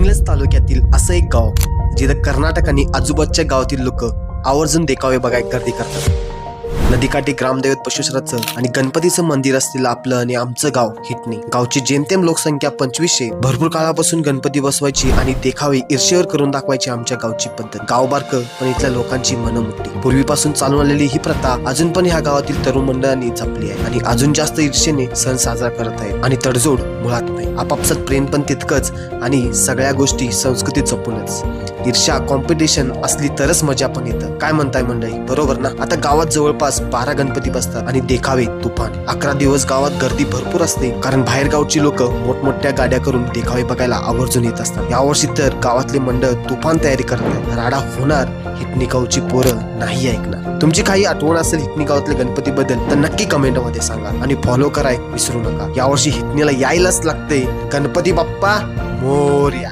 इंग्लज तालुक्यातील असं एक गाव जिथं कर्नाटक आणि आजूबाजूच्या गावातील लोक आवर्जून देखावे बघायला गर्दी करतात. नदीकाठी ग्रामदैवत पशुश्राचं आणि गणपतीचं मंदिर असलेलं आपलं आणि आमचं गाव हिटणी. गावची जेमतेम लोकसंख्या 2500. भरपूर काळापासून गणपती बसवायची आणि देखावे ईर्षेवर करून दाखवायची आमच्या गावची पद्धत. गाव बारकं पण इथल्या लोकांची मनं मोठी. पूर्वीपासून चालून आलेली ही प्रथा अजून पण ह्या गावातील तरुण मंडळांनी जपली आहे आणि अजून जास्त ईर्षेने सण साजरा करत आहेत. आणि तडजोड मुळात नाही, आपापसात प्रेम पण तितकंच आणि सगळ्या गोष्टी संस्कृतीत जपूनच. ईर्ष्या कॉम्पिटिशन असली तरच मजा पण येतं. काय म्हणताय मंडळी, बरोबर ना? आता गावात जवळपास 12 गणपती बसतात आणि देखावे तुफान. 11 दिवस गावात गर्दी भरपूर असते, कारण बाहेर गावची लोक मोठमोठ्या गाड्या करून देखावे बघायला आवर्जून येत असतात. यावर्षी तर गावातले मंडळ तुफान तयारी करतात. राडा होणार, हिटणी गावची पोरं नाही ऐकणार. तुमची काही आठवण असेल हिटणी गावातल्या गणपती बद्दल तर नक्की कमेंट मध्ये सांगा आणि फॉलो कराय विसरू नका. यावर्षी हिटणीला यायलाच लागते. गणपती बाप्पा मोरया.